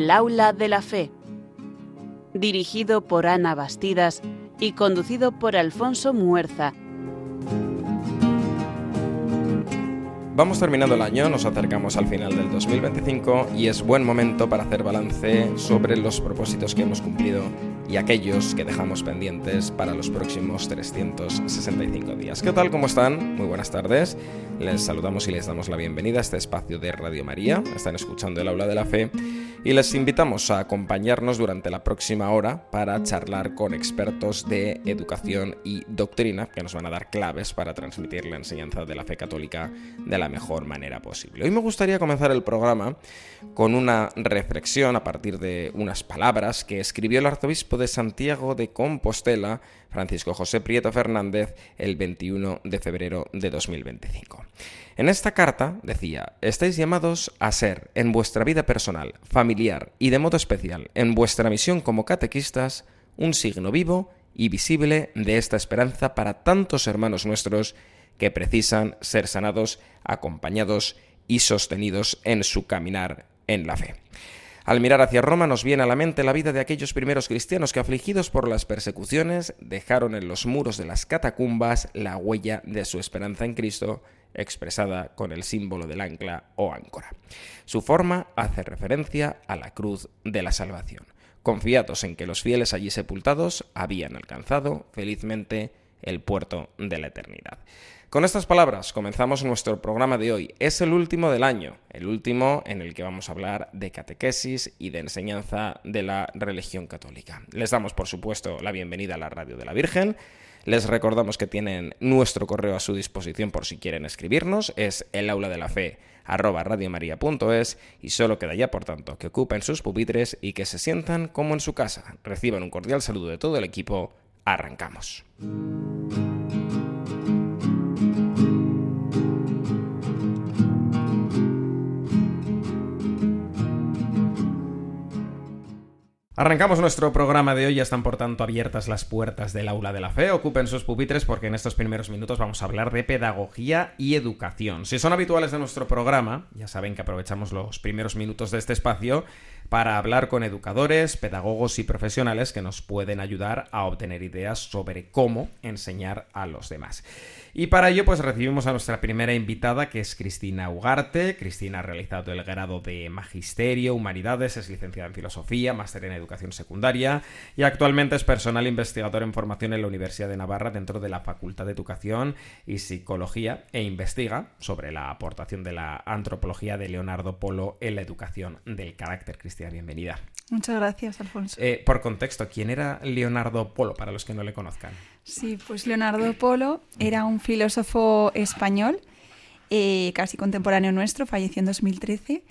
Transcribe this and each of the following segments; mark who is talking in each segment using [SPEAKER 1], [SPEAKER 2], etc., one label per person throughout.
[SPEAKER 1] al Aula de la Fe, dirigido por Ana Bastidas y conducido por Alfonso Muerza.
[SPEAKER 2] Vamos terminando el año, nos acercamos al final del 2025 y es buen momento para hacer balance sobre los propósitos que hemos cumplido y aquellos que dejamos pendientes para los próximos 365 días. ¿Qué tal? ¿Cómo están? Muy buenas tardes. Les saludamos y les damos la bienvenida a este espacio de Radio María. Están escuchando el Aula de la Fe y les invitamos a acompañarnos durante la próxima hora para charlar con expertos de educación y doctrina que nos van a dar claves para transmitir la enseñanza de la fe católica de la mejor manera posible. Hoy me gustaría comenzar el programa con una reflexión a partir de unas palabras que escribió el arzobispo de Santiago de Compostela, Francisco José Prieto Fernández, el 21 de febrero de 2025. En esta carta decía: estáis llamados a ser, en vuestra vida personal, familiar y de modo especial, en vuestra misión como catequistas, un signo vivo y visible de esta esperanza para tantos hermanos nuestros que precisan ser sanados, acompañados y sostenidos en su caminar en la fe. Al mirar hacia Roma nos viene a la mente la vida de aquellos primeros cristianos que, afligidos por las persecuciones, dejaron en los muros de las catacumbas la huella de su esperanza en Cristo, expresada con el símbolo del ancla o áncora. Su forma hace referencia a la cruz de la salvación, confiados en que los fieles allí sepultados habían alcanzado felizmente el puerto de la eternidad. Con estas palabras comenzamos nuestro programa de hoy. Es el último del año, el último en el que vamos a hablar de catequesis y de enseñanza de la religión católica. Les damos, por supuesto, la bienvenida a la Radio de la Virgen. Les recordamos que tienen nuestro correo a su disposición por si quieren escribirnos. Es elaulaDeLaFe@radiomaria.es y solo queda ya, por tanto, que ocupen sus pupitres y que se sientan como en su casa. Reciban un cordial saludo de todo el equipo. Arrancamos. Arrancamos nuestro programa de hoy, ya están por tanto abiertas las puertas del Aula de la Fe. Ocupen sus pupitres porque en estos primeros minutos vamos a hablar de pedagogía y educación. Si son habituales de nuestro programa, ya saben que aprovechamos los primeros minutos de este espacio para hablar con educadores, pedagogos y profesionales que nos pueden ayudar a obtener ideas sobre cómo enseñar a los demás. Y para ello pues recibimos a nuestra primera invitada, que es Cristina Ugarte. Cristina ha realizado el grado de Magisterio, Humanidades, es licenciada en Filosofía, máster en Educación Secundaria y actualmente es personal investigador en formación en la Universidad de Navarra dentro de la Facultad de Educación y Psicología e investiga sobre la aportación de la antropología de Leonardo Polo en la educación del carácter. Cristina, bienvenida.
[SPEAKER 3] Muchas gracias, Alfonso.
[SPEAKER 2] Por contexto, ¿quién era Leonardo Polo, para los que no le conozcan?
[SPEAKER 3] Sí, pues Leonardo Polo era un filósofo español, casi contemporáneo nuestro, falleció en 2013.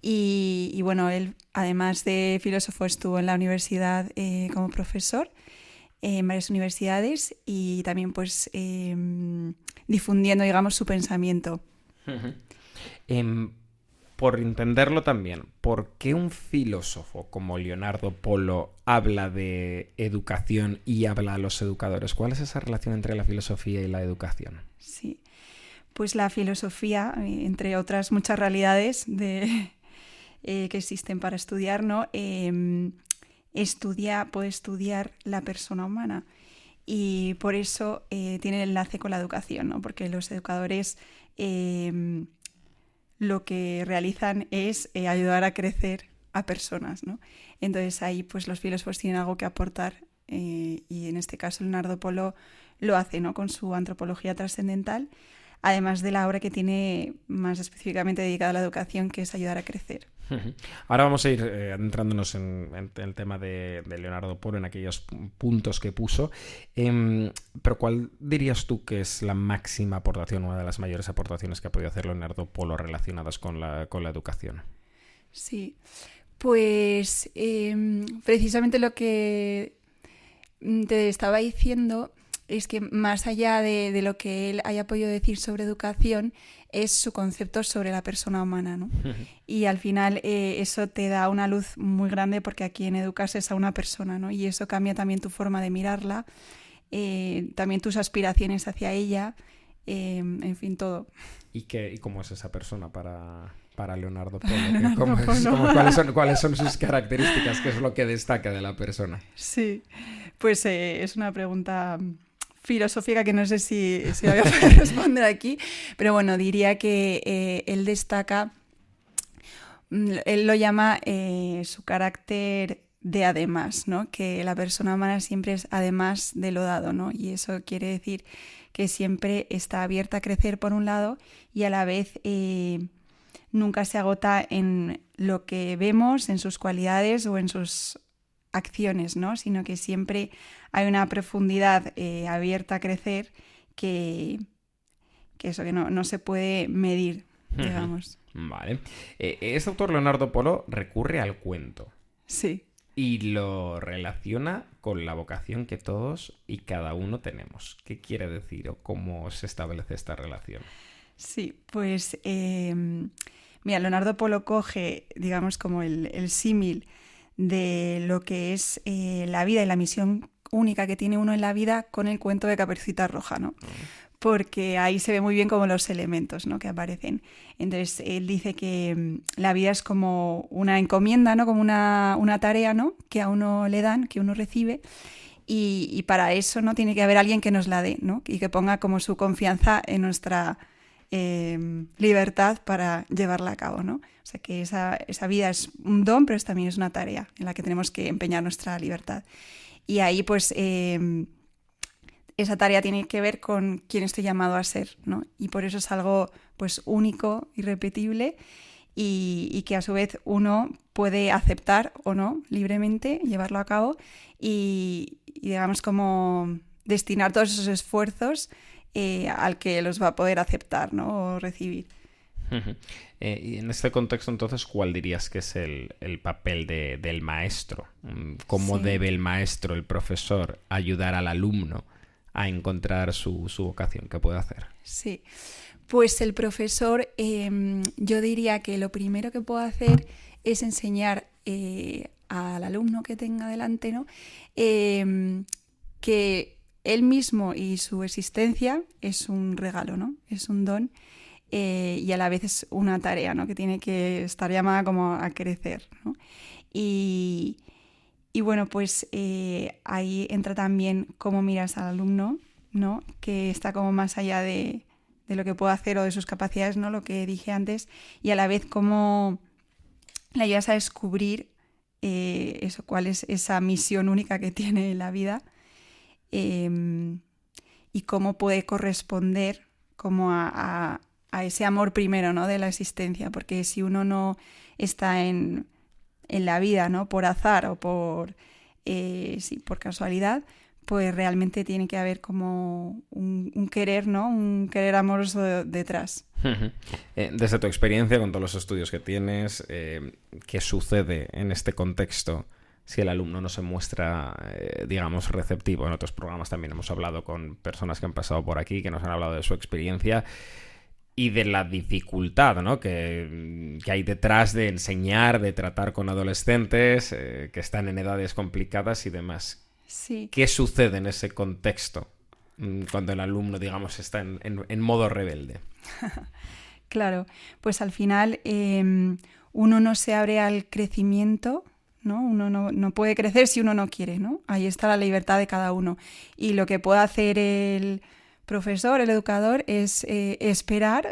[SPEAKER 3] Y bueno, él, además de filósofo, estuvo en la universidad como profesor en varias universidades y también pues difundiendo, digamos, su pensamiento.
[SPEAKER 2] Por entenderlo también, ¿por qué un filósofo como Leonardo Polo habla de educación y habla a los educadores? ¿Cuál es esa relación entre la filosofía y la educación?
[SPEAKER 3] Sí, pues la filosofía, entre otras muchas realidades que existen para estudiar, ¿no? Puede estudiar la persona humana y por eso tiene el enlace con la educación, ¿no? Porque los educadores lo que realizan es ayudar a crecer a personas, ¿no? Entonces ahí pues los filósofos tienen algo que aportar y en este caso Leonardo Polo lo hace, ¿no? Con su antropología trascendental, además de la obra que tiene más específicamente dedicada a la educación, que es ayudar a crecer.
[SPEAKER 2] Ahora vamos a ir adentrándonos en el tema de Leonardo Polo, en aquellos puntos que puso. Pero ¿cuál dirías tú que es la máxima aportación, una de las mayores aportaciones que ha podido hacer Leonardo Polo relacionadas con la educación?
[SPEAKER 3] Sí, pues precisamente lo que te estaba diciendo es que más allá de lo que él haya podido decir sobre educación, es su concepto sobre la persona humana, ¿no? Uh-huh. Y al final eso te da una luz muy grande porque a quien educas es a una persona, ¿no? Y eso cambia también tu forma de mirarla, también tus aspiraciones hacia ella, en fin, todo.
[SPEAKER 2] ¿Y cómo es esa persona para para Leonardo Polo? ¿Cuáles son sus características? ¿Qué es lo que destaca de la persona?
[SPEAKER 3] Sí, pues es una pregunta filosófica que no sé si la voy a poder responder aquí, pero bueno, diría que él destaca, él lo llama su carácter de además, ¿no? Que la persona humana siempre es además de lo dado, ¿no? Y eso quiere decir que siempre está abierta a crecer por un lado y a la vez nunca se agota en lo que vemos, en sus cualidades o en sus acciones, ¿no? Sino que siempre hay una profundidad abierta a crecer que eso que no se puede medir, digamos.
[SPEAKER 2] Vale. Este autor, Leonardo Polo, recurre al cuento.
[SPEAKER 3] Sí.
[SPEAKER 2] Y lo relaciona con la vocación que todos y cada uno tenemos. ¿Qué quiere decir o cómo se establece esta relación?
[SPEAKER 3] Sí, pues mira, Leonardo Polo coge, digamos, como el símil de lo que es la vida y la misión única que tiene uno en la vida con el cuento de Caperucita Roja, ¿no? Porque ahí se ve muy bien como los elementos, ¿no?, que aparecen. Entonces, él dice que la vida es como una encomienda, ¿no?, como una tarea, ¿no?, que a uno le dan, que uno recibe, y para eso, ¿no?, tiene que haber alguien que nos la dé, ¿no?, y que ponga como su confianza en nuestra libertad para llevarla a cabo, ¿no? O sea, que esa vida es un don, pero también es una tarea en la que tenemos que empeñar nuestra libertad. Y ahí, pues... esa tarea tiene que ver con quién estoy llamado a ser, ¿no? Y por eso es algo pues único, irrepetible y que a su vez uno puede aceptar o no libremente, llevarlo a cabo y digamos como destinar todos esos esfuerzos al que los va a poder aceptar, ¿no?, o recibir.
[SPEAKER 2] Y en este contexto, entonces, ¿cuál dirías que es el papel del maestro? ¿Cómo debe el maestro, el profesor, ayudar al alumno a encontrar su vocación? ¿Qué puede hacer?
[SPEAKER 3] Sí, pues el profesor, yo diría que lo primero que puede hacer es enseñar al alumno que tenga delante, ¿no?, que él mismo y su existencia es un regalo, ¿no?, es un don y a la vez es una tarea, ¿no?, que tiene que estar llamada como a crecer, ¿no? Y bueno, pues ahí entra también cómo miras al alumno, ¿no?, que está como más allá de lo que puede hacer o de sus capacidades, ¿no?, lo que dije antes, y a la vez cómo le ayudas a descubrir eso, cuál es esa misión única que tiene en la vida y cómo puede corresponder como a ese amor primero, ¿no?, de la existencia, porque si uno no está en la vida, ¿no?, por azar o por casualidad, pues realmente tiene que haber como un querer, ¿no?, un querer amoroso detrás.
[SPEAKER 2] Desde tu experiencia, con todos los estudios que tienes, ¿qué sucede en este contexto si el alumno no se muestra, digamos, receptivo? En otros programas también hemos hablado con personas que han pasado por aquí, que nos han hablado de su experiencia y de la dificultad, ¿no?, que hay detrás de enseñar, de tratar con adolescentes que están en edades complicadas y demás.
[SPEAKER 3] Sí.
[SPEAKER 2] ¿Qué sucede en ese contexto cuando el alumno, digamos, está en modo rebelde?
[SPEAKER 3] Claro, pues al final uno no se abre al crecimiento, ¿no? Uno no puede crecer si uno no quiere, ¿no? Ahí está la libertad de cada uno. Y lo que puede hacer el profesor, el educador, es esperar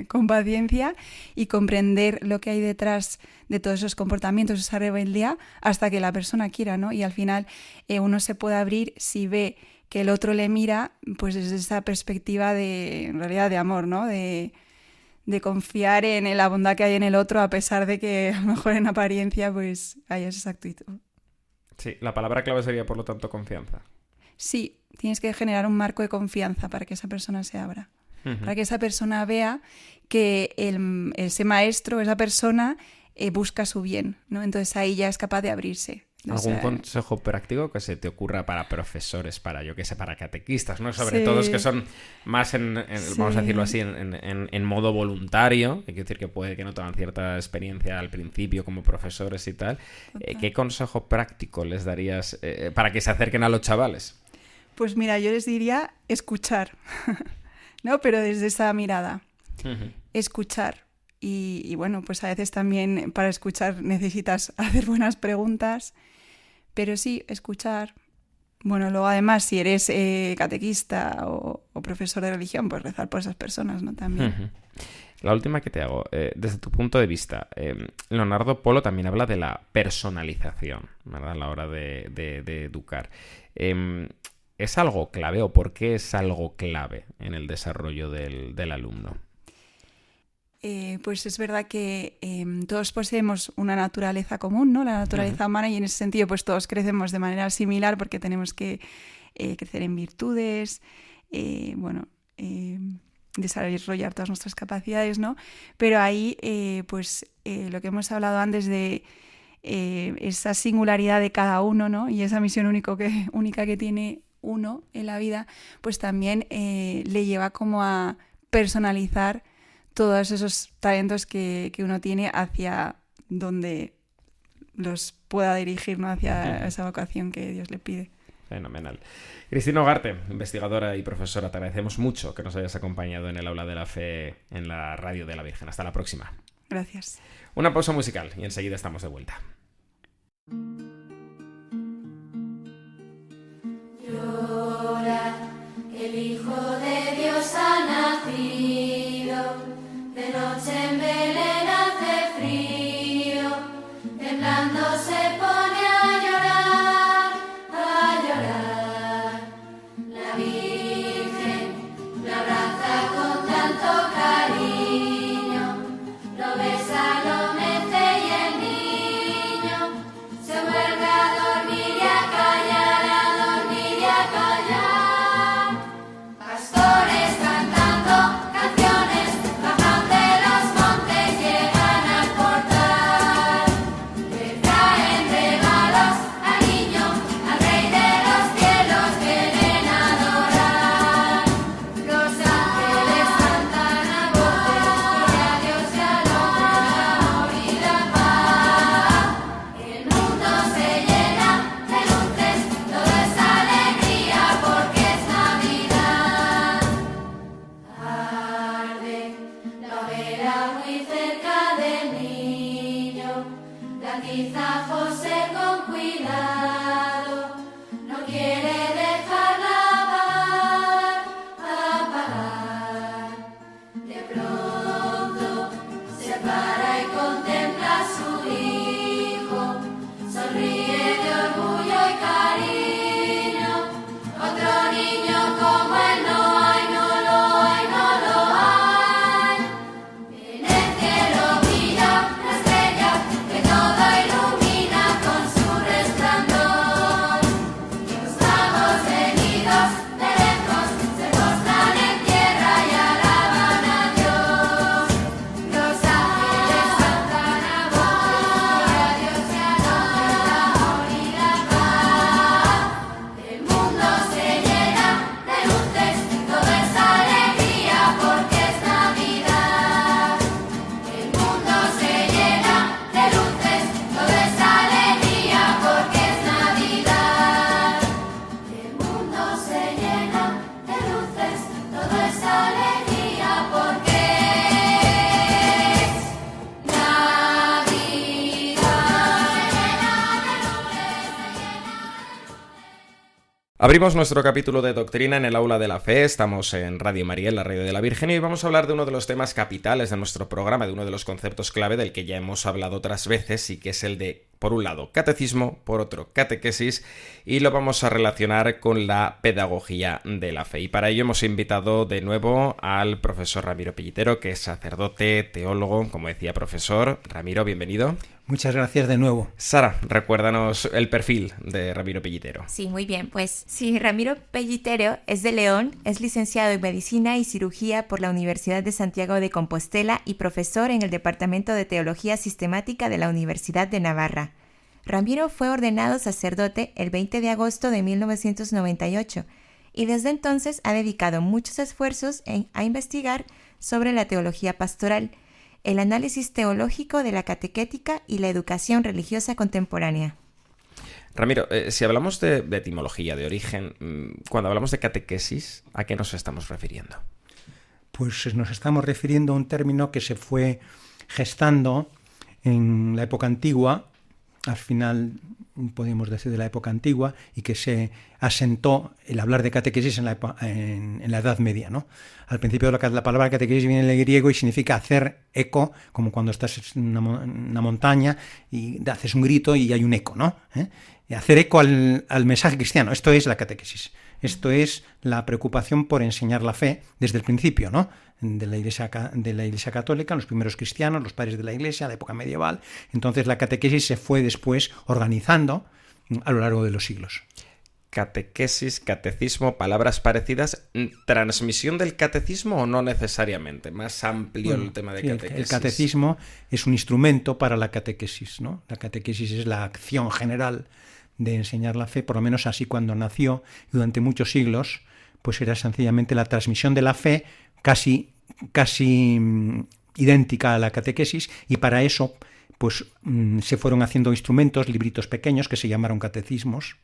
[SPEAKER 3] con paciencia y comprender lo que hay detrás de todos esos comportamientos, esa rebeldía, hasta que la persona quiera, ¿no? Y al final uno se puede abrir si ve que el otro le mira, pues desde esa perspectiva en realidad de amor, ¿no? De confiar en la bondad que hay en el otro, a pesar de que a lo mejor en apariencia pues haya esa actitud.
[SPEAKER 2] Sí, la palabra clave sería, por lo tanto, confianza.
[SPEAKER 3] Sí, tienes que generar un marco de confianza para que esa persona se abra. Para que esa persona vea que ese maestro, esa persona, busca su bien, ¿no? Entonces ahí ya es capaz de abrirse.
[SPEAKER 2] ¿Algún consejo práctico que se te ocurra para profesores, para, yo qué sé, para catequistas, ¿no? Sobre todo los que son más vamos a decirlo así, en modo voluntario, que quiere decir que puede que no tengan cierta experiencia al principio como profesores y tal. ¿Qué consejo práctico les darías para que se acerquen a los chavales?
[SPEAKER 3] Pues mira, yo les diría escuchar, ¿no? Pero desde esa mirada. Escuchar. y bueno, pues a veces también para escuchar necesitas hacer buenas preguntas, pero sí, escuchar. Bueno, luego además si eres catequista o profesor de religión, pues rezar por esas personas, ¿no? También.
[SPEAKER 2] La última que te hago, desde tu punto de vista, Leonardo Polo también habla de la personalización, ¿verdad? A la hora de educar. ¿Es algo clave o por qué es algo clave en el desarrollo del alumno?
[SPEAKER 3] Pues es verdad que todos poseemos una naturaleza común, ¿no? La naturaleza humana, y en ese sentido pues todos crecemos de manera similar porque tenemos que crecer en virtudes, desarrollar todas nuestras capacidades, ¿no? Pero ahí lo que hemos hablado antes de esa singularidad de cada uno, ¿no? Y esa misión única que tiene uno en la vida, pues también le lleva como a personalizar todos esos talentos que uno tiene hacia donde los pueda dirigir, ¿no? Hacia esa vocación que Dios le pide.
[SPEAKER 2] Fenomenal. Cristina Ugarte, investigadora y profesora, te agradecemos mucho que nos hayas acompañado en el Aula de la Fe en la Radio de la Virgen. Hasta la próxima.
[SPEAKER 3] Gracias.
[SPEAKER 2] Una pausa musical y enseguida estamos de vuelta.
[SPEAKER 4] Llora, el Hijo de Dios ha nacido, de noche en Belén hace frío, temblando se pone a llorar, a llorar. La Virgen lo abraza con tanto cariño, lo besa, lo mece y el niño se vuelve a dormir y a callar, a dormir y a callar. Pastores cantando canciones bajan de los montes, llegan al portal, le traen regalos al niño, al Rey de los cielos vienen a adorar. Los ángeles cantan a voces, gloria a Dios y al hombre, el amor y la paz. El mundo se llena de luces, todo es alegría porque es Navidad. Arde la hoguera muy cerca del niño, la atiza José con cuidado, no quiere dejarla apagar. De pronto se para y contempla a su hijo, sonríe de orgullo y cariño. Otro niño como él no hay, no lo hay, no lo hay. En el cielo brilla la estrella que todo ilumina con su resplandor. Los magos venidos de lejos se postran en tierra y alaban a Dios. Los ángeles cantan a voces, gloria a Dios y al hombre, el amor y la paz. El mundo se llena de luces, todo es alegría porque es Navidad. El mundo se llena de luces, todo es alegría porque es Navidad. El mundo se llena de luces, todo es alegría porque es
[SPEAKER 2] Abrimos nuestro capítulo de Doctrina en el Aula de la Fe. Estamos en Radio María, en la Radio de la Virgen, y hoy vamos a hablar de uno de los temas capitales de nuestro programa, de uno de los conceptos clave del que ya hemos hablado otras veces y que es el de, por un lado, catecismo, por otro, catequesis, y lo vamos a relacionar con la pedagogía de la fe. Y para ello hemos invitado de nuevo al profesor Ramiro Pellitero, que es sacerdote, teólogo, como decía, profesor. Ramiro, bienvenido.
[SPEAKER 5] Muchas gracias de nuevo.
[SPEAKER 2] Sara, recuérdanos el perfil de Ramiro Pellitero.
[SPEAKER 6] Sí, muy bien. Pues sí, Ramiro Pellitero es de León, es licenciado en Medicina y Cirugía por la Universidad de Santiago de Compostela y profesor en el Departamento de Teología Sistemática de la Universidad de Navarra. Ramiro fue ordenado sacerdote el 20 de agosto de 1998 y desde entonces ha dedicado muchos esfuerzos a investigar sobre la teología pastoral, el análisis teológico de la catequética y la educación religiosa contemporánea.
[SPEAKER 2] Ramiro, si hablamos de etimología, de origen, cuando hablamos de catequesis, ¿a qué nos estamos refiriendo?
[SPEAKER 5] Pues nos estamos refiriendo a un término que se fue gestando en la época antigua, al final podemos decir de la época antigua, y que se asentó el hablar de catequesis en la Edad Media, ¿no? Al principio la palabra catequesis viene del griego y significa hacer eco, como cuando estás en una montaña y haces un grito y hay un eco, ¿no? Y hacer eco al mensaje cristiano. Esto es la catequesis. Esto es la preocupación por enseñar la fe desde el principio, ¿no? De la Iglesia Católica, los primeros cristianos, los padres de la Iglesia, la época medieval. Entonces la catequesis se fue después organizando a lo largo de los siglos.
[SPEAKER 2] Catequesis, catecismo, palabras parecidas. ¿Transmisión del catecismo o no necesariamente? Más amplio el tema de catequesis.
[SPEAKER 5] El catecismo es un instrumento para la catequesis, ¿no? La catequesis es la acción general de enseñar la fe, por lo menos así cuando nació, durante muchos siglos, pues era sencillamente la transmisión de la fe casi idéntica a la catequesis, y para eso pues se fueron haciendo instrumentos, libritos pequeños que se llamaron catecismos,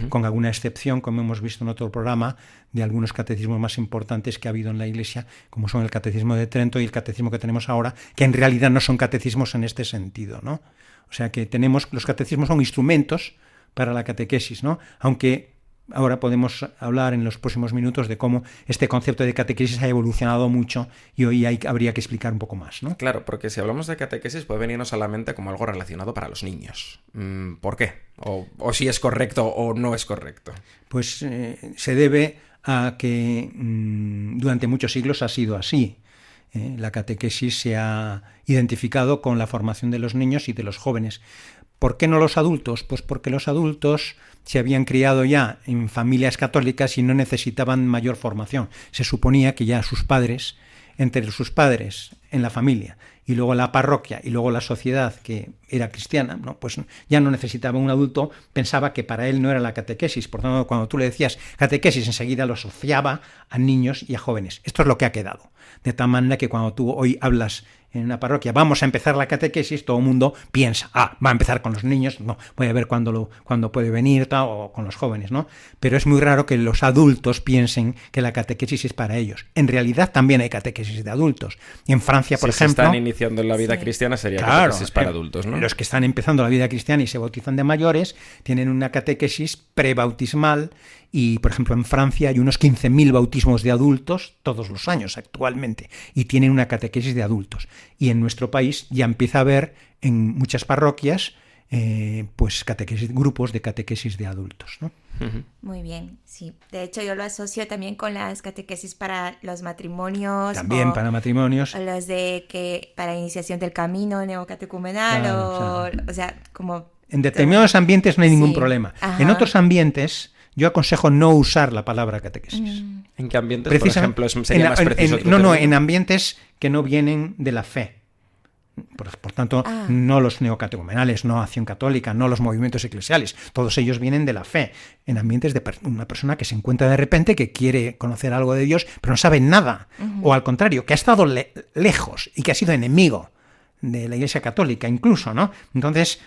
[SPEAKER 5] con alguna excepción, como hemos visto en otro programa, de algunos catecismos más importantes que ha habido en la Iglesia, como son el Catecismo de Trento y el catecismo que tenemos ahora, que en realidad no son catecismos en este sentido, ¿no? O sea que los catecismos son instrumentos para la catequesis, ¿no? Aunque ahora podemos hablar en los próximos minutos de cómo este concepto de catequesis ha evolucionado mucho y hoy habría que explicar un poco más, ¿no?
[SPEAKER 2] Claro, porque si hablamos de catequesis puede venirnos a la mente como algo relacionado para los niños. ¿Por qué? O si es correcto o no es correcto.
[SPEAKER 5] Pues se debe a que durante muchos siglos ha sido así. La catequesis se ha identificado con la formación de los niños y de los jóvenes. ¿Por qué no los adultos? Pues porque los adultos se habían criado ya en familias católicas y no necesitaban mayor formación. Se suponía que ya entre sus padres en la familia y luego la parroquia y luego la sociedad que era cristiana, ¿no? Pues ya no necesitaba un adulto, pensaba que para él no era la catequesis. Por tanto, cuando tú le decías catequesis, enseguida lo asociaba a niños y a jóvenes. Esto es lo que ha quedado. De tal manera que cuando tú hoy hablas en una parroquia, vamos a empezar la catequesis, todo el mundo piensa, va a empezar con los niños, no, voy a ver cuándo puede venir, o con los jóvenes, ¿no? Pero es muy raro que los adultos piensen que la catequesis es para ellos. En realidad también hay catequesis de adultos. Y en Francia, por ejemplo...
[SPEAKER 2] Si están iniciando en la vida cristiana sería catequesis para adultos, ¿no?
[SPEAKER 5] Los que están empezando la vida cristiana y se bautizan de mayores tienen una catequesis prebautismal y, por ejemplo, en Francia hay unos 15.000 bautismos de adultos todos los años actualmente y tienen una catequesis de adultos. Y en nuestro país ya empieza a haber en muchas parroquias pues grupos de catequesis de adultos, ¿no?
[SPEAKER 6] Muy bien, sí. De hecho, yo lo asocio también con las catequesis para los matrimonios.
[SPEAKER 5] También para matrimonios.
[SPEAKER 6] O los para iniciación del camino neocatecumenal,
[SPEAKER 5] claro.
[SPEAKER 6] O sea, como...
[SPEAKER 5] En determinados ambientes no hay ningún problema.
[SPEAKER 6] Ajá.
[SPEAKER 5] En otros ambientes yo aconsejo no usar la palabra catequesis.
[SPEAKER 2] ¿En qué ambientes, por ejemplo, sería más preciso?
[SPEAKER 5] En ambientes que no vienen de la fe. Por tanto, no los neocatecumenales, no Acción Católica, no los movimientos eclesiales, todos ellos vienen de la fe, en ambientes de una persona que se encuentra de repente, que quiere conocer algo de Dios, pero no sabe nada, o al contrario, que ha estado lejos y que ha sido enemigo de la Iglesia Católica incluso, ¿no? Entonces,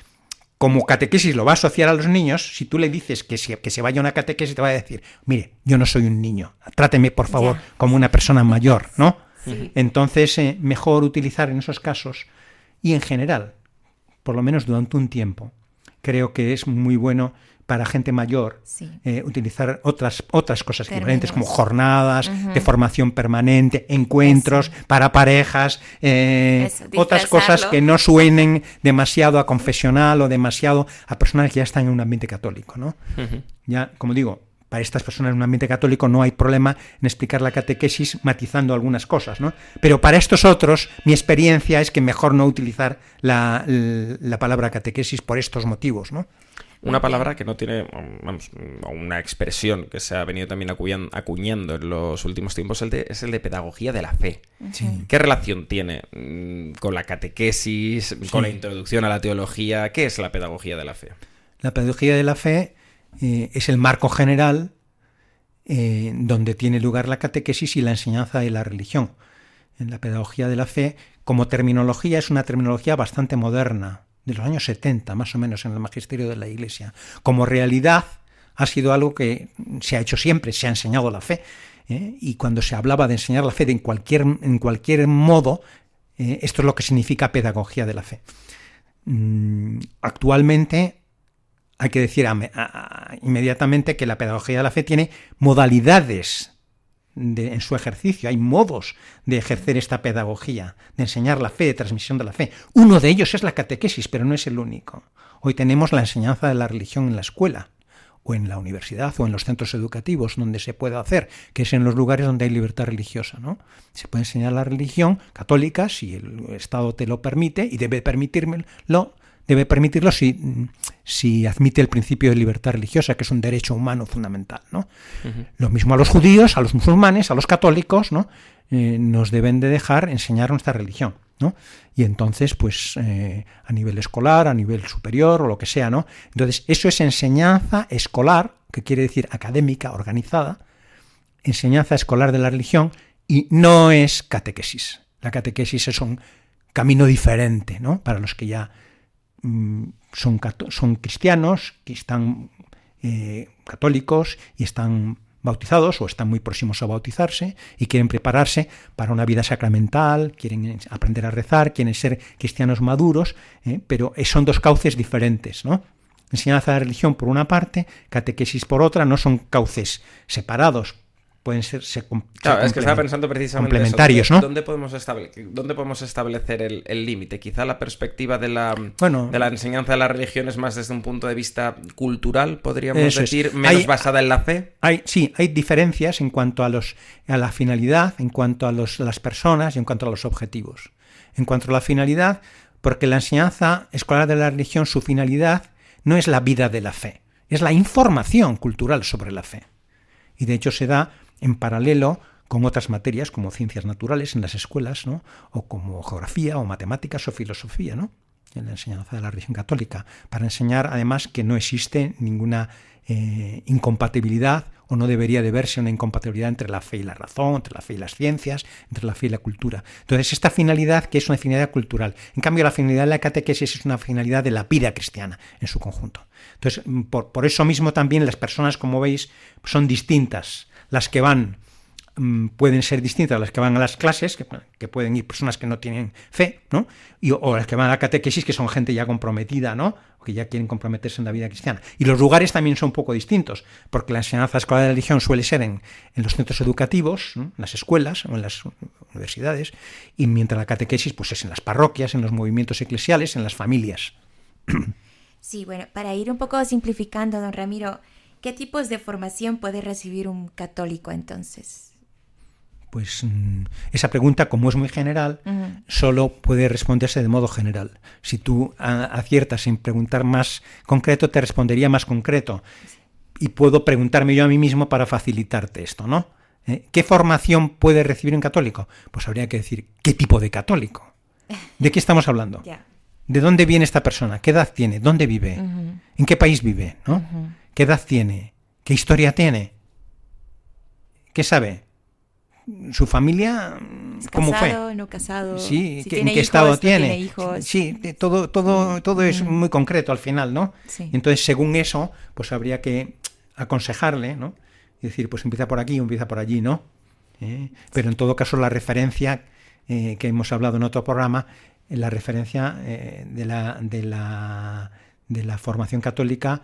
[SPEAKER 5] como catequesis lo va a asociar a los niños, si tú le dices que se vaya a una catequesis, te va a decir, mire, yo no soy un niño, tráteme por favor como una persona mayor, ¿no? Sí. Entonces, mejor utilizar en esos casos, y en general, por lo menos durante un tiempo, creo que es muy bueno para gente mayor utilizar otras cosas equivalentes, como jornadas de formación permanente, encuentros para parejas, otras cosas que no suenen demasiado a confesional o demasiado a personas que ya están en un ambiente católico, ¿no? Ya, como digo, para estas personas en un ambiente católico no hay problema en explicar la catequesis matizando algunas cosas, ¿no? Pero para estos otros, mi experiencia es que mejor no utilizar la palabra catequesis por estos motivos, ¿no?
[SPEAKER 2] Una palabra que no tiene, una expresión que se ha venido también acuñando en los últimos tiempos es el de pedagogía de la fe. Sí. ¿Qué relación tiene con la catequesis, con la introducción a la teología? ¿Qué es la pedagogía de la fe?
[SPEAKER 5] La pedagogía de la fe es el marco general donde tiene lugar la catequesis y la enseñanza de la religión. En la pedagogía de la fe, como terminología, es una terminología bastante moderna, de los años 70, más o menos, en el magisterio de la Iglesia. Como realidad, ha sido algo que se ha hecho siempre, se ha enseñado la fe, y cuando se hablaba de enseñar la fe en cualquier modo, Esto es lo que significa pedagogía de la fe. Actualmente hay que decir inmediatamente que la pedagogía de la fe tiene modalidades en su ejercicio, hay modos de ejercer esta pedagogía, de enseñar la fe, de transmisión de la fe. Uno de ellos es la catequesis, pero no es el único. Hoy tenemos la enseñanza de la religión en la escuela, o en la universidad, o en los centros educativos, donde se puede hacer, que es en los lugares donde hay libertad religiosa, ¿no? Se puede enseñar la religión católica si el Estado te lo permite, y debe permitirlo si admite el principio de libertad religiosa, que es un derecho humano fundamental, ¿no? Uh-huh. Lo mismo a los judíos, a los musulmanes, a los católicos, ¿no? Nos deben de dejar enseñar nuestra religión, ¿no? Y entonces, pues, a nivel escolar, a nivel superior o lo que sea, ¿no? Entonces, eso es enseñanza escolar, que quiere decir académica, organizada, enseñanza escolar de la religión, y no es catequesis. La catequesis es un camino diferente, ¿no? Para los que ya son cristianos, que están católicos y están bautizados o están muy próximos a bautizarse y quieren prepararse para una vida sacramental, quieren aprender a rezar, quieren ser cristianos maduros, pero son dos cauces diferentes, ¿no? Enseñanza de la religión por una parte, catequesis por otra, no son cauces separados, pueden ser
[SPEAKER 2] claro, es que estaba pensando precisamente
[SPEAKER 5] complementarios,
[SPEAKER 2] eso.
[SPEAKER 5] ¿no?
[SPEAKER 2] ¿Dónde podemos establecer el límite? Quizá la perspectiva de la enseñanza de la religión es más desde un punto de vista cultural, podríamos decir, menos basada en la fe.
[SPEAKER 5] Hay diferencias en cuanto a la finalidad, en cuanto a las personas y en cuanto a los objetivos. En cuanto a la finalidad, porque la enseñanza escolar de la religión, su finalidad no es la vida de la fe, es la información cultural sobre la fe. Y de hecho se da en paralelo con otras materias como ciencias naturales en las escuelas, ¿no? O como geografía o matemáticas o filosofía, ¿no? En la enseñanza de la religión católica, para enseñar además que no existe ninguna incompatibilidad, o no debería de verse una incompatibilidad entre la fe y la razón, entre la fe y las ciencias, entre la fe y la cultura. Entonces, esta finalidad, que es una finalidad cultural, en cambio la finalidad de la catequesis es una finalidad de la vida cristiana en su conjunto. Entonces, por eso mismo también las personas, como veis, son distintas. Las que van pueden ser distintas a las que van a las clases, que pueden ir personas que no tienen fe, ¿no? O las que van a la catequesis, que son gente ya comprometida, ¿no? O que ya quieren comprometerse en la vida cristiana. Y los lugares también son un poco distintos, porque la enseñanza escolar de la religión suele ser en los centros educativos, ¿no? En las escuelas o en las universidades, y mientras la catequesis pues es en las parroquias, en los movimientos eclesiales, en las familias.
[SPEAKER 6] Sí, bueno, para ir un poco simplificando, don Ramiro, ¿qué tipos de formación puede recibir un católico entonces?
[SPEAKER 5] Pues esa pregunta, como es muy general, solo puede responderse de modo general. Si tú aciertas en preguntar más concreto, te respondería más concreto. Y puedo preguntarme yo a mí mismo para facilitarte esto, ¿no? ¿Qué formación puede recibir un católico? Pues habría que decir, ¿qué tipo de católico? ¿De qué estamos hablando?
[SPEAKER 6] Yeah.
[SPEAKER 5] ¿De dónde viene esta persona? ¿Qué edad tiene? ¿Dónde vive? ¿En qué país vive? ¿No? ¿Qué edad tiene? ¿Qué historia tiene? ¿Qué sabe? ¿Su familia cómo fue?
[SPEAKER 6] ¿Casado, no casado?
[SPEAKER 5] Sí,
[SPEAKER 6] si
[SPEAKER 5] ¿en
[SPEAKER 6] tiene
[SPEAKER 5] qué
[SPEAKER 6] hijos,
[SPEAKER 5] estado
[SPEAKER 6] no
[SPEAKER 5] tiene?
[SPEAKER 6] Tiene hijos.
[SPEAKER 5] Sí, todo es muy concreto al final, ¿no?
[SPEAKER 6] Sí.
[SPEAKER 5] Entonces, según eso, pues habría que aconsejarle, ¿no? Y decir, pues empieza por aquí o empieza por allí, ¿no? Pero en todo caso, la referencia que hemos hablado en otro programa, la referencia de la formación católica,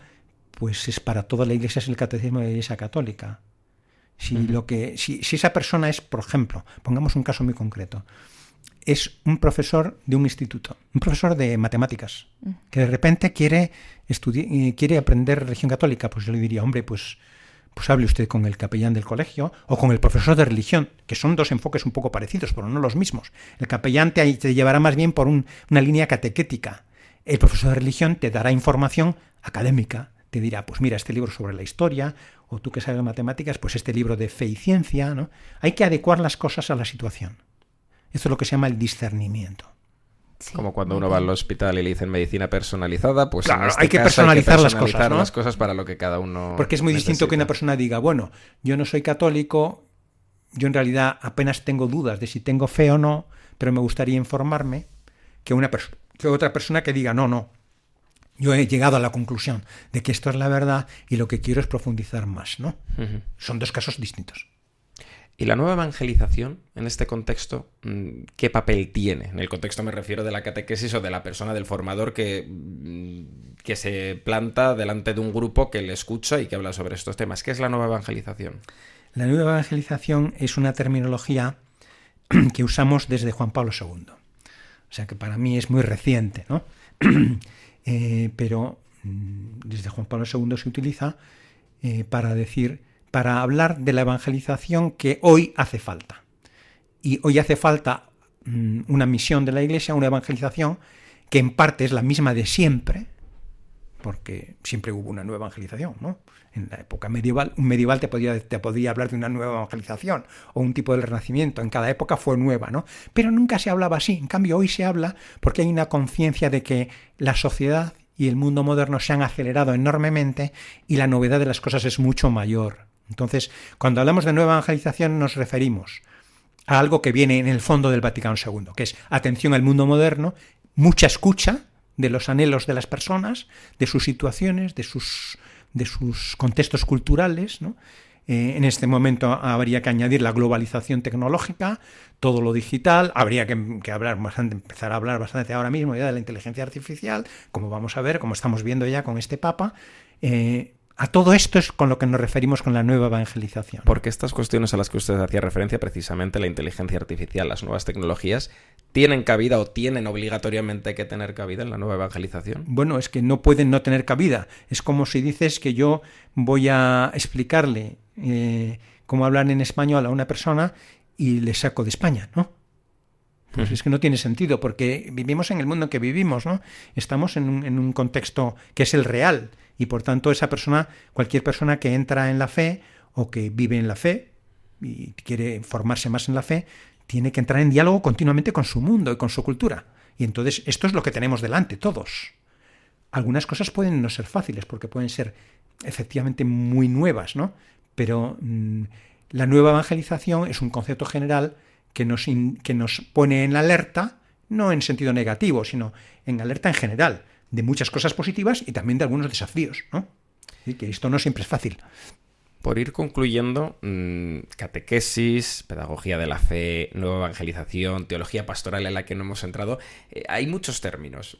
[SPEAKER 5] pues es para toda la Iglesia, es el catecismo de la Iglesia católica. Si esa persona es, por ejemplo, pongamos un caso muy concreto, es un profesor de un instituto, un profesor de matemáticas, que de repente quiere aprender religión católica, pues yo le diría, hombre, pues hable usted con el capellán del colegio o con el profesor de religión, que son dos enfoques un poco parecidos, pero no los mismos. El capellán te llevará más bien por una línea catequética. El profesor de religión te dará información académica. Te dirá, pues mira, este libro sobre la historia, o tú que sabes de matemáticas, pues este libro de fe y ciencia, ¿no? Hay que adecuar las cosas a la situación. Esto es lo que se llama el discernimiento.
[SPEAKER 6] Sí,
[SPEAKER 2] como cuando uno va al hospital y le dicen medicina personalizada, pues
[SPEAKER 5] claro,
[SPEAKER 2] en este
[SPEAKER 5] hay que
[SPEAKER 2] caso
[SPEAKER 5] personalizar
[SPEAKER 2] hay que
[SPEAKER 5] las cosas, ¿no?
[SPEAKER 2] las cosas para lo que cada uno
[SPEAKER 5] Porque es muy
[SPEAKER 2] necesita.
[SPEAKER 5] distinto que una persona diga, bueno, yo no soy católico, yo en realidad apenas tengo dudas de si tengo fe o no, pero me gustaría informarme, que otra persona que diga, no, yo he llegado a la conclusión de que esto es la verdad y lo que quiero es profundizar más, ¿no? Son dos casos distintos.
[SPEAKER 2] ¿Y la nueva evangelización, en este contexto, qué papel tiene? En el contexto me refiero de la catequesis o de la persona, del formador que se planta delante de un grupo que le escucha y que habla sobre estos temas. ¿Qué es la nueva evangelización?
[SPEAKER 5] La nueva evangelización es una terminología que usamos desde Juan Pablo II. O sea que para mí es muy reciente, ¿no? Pero desde Juan Pablo II se utiliza para hablar de la evangelización que hoy hace falta. Y hoy hace falta una misión de la Iglesia, una evangelización que en parte es la misma de siempre, porque siempre hubo una nueva evangelización, ¿no? En la época medieval, un medieval te podría hablar de una nueva evangelización o un tipo del Renacimiento. En cada época fue nueva, ¿no? Pero nunca se hablaba así. En cambio, hoy se habla porque hay una conciencia de que la sociedad y el mundo moderno se han acelerado enormemente y la novedad de las cosas es mucho mayor. Entonces, cuando hablamos de nueva evangelización nos referimos a algo que viene en el fondo del Vaticano II, que es atención al mundo moderno, mucha escucha de los anhelos de las personas, de sus situaciones, de sus contextos culturales, ¿no? En este momento habría que añadir la globalización tecnológica, todo lo digital, habría que empezar a hablar bastante ahora mismo ya de la inteligencia artificial, como vamos a ver, como estamos viendo ya con este Papa. A todo esto es con lo que nos referimos con la nueva evangelización.
[SPEAKER 2] Porque estas cuestiones a las que usted hacía referencia, precisamente la inteligencia artificial, las nuevas tecnologías, ¿tienen cabida o tienen obligatoriamente que tener cabida en la nueva evangelización?
[SPEAKER 5] Bueno, es que no pueden no tener cabida. Es como si dices que yo voy a explicarle cómo hablar en español a una persona y le saco de España, ¿no? Pues es que no tiene sentido, porque vivimos en el mundo en que vivimos, ¿no? Estamos en un contexto que es el real, y por tanto esa persona, cualquier persona que entra en la fe o que vive en la fe y quiere formarse más en la fe, tiene que entrar en diálogo continuamente con su mundo y con su cultura. Y entonces esto es lo que tenemos delante, todos. Algunas cosas pueden no ser fáciles, porque pueden ser efectivamente muy nuevas, ¿no? Pero la nueva evangelización es un concepto general que nos pone en alerta, no en sentido negativo, sino en alerta en general, de muchas cosas positivas y también de algunos desafíos, ¿no? Y que esto no siempre es fácil.
[SPEAKER 2] Por ir concluyendo, catequesis, pedagogía de la fe, nueva evangelización, teología pastoral en la que no hemos entrado, hay muchos términos.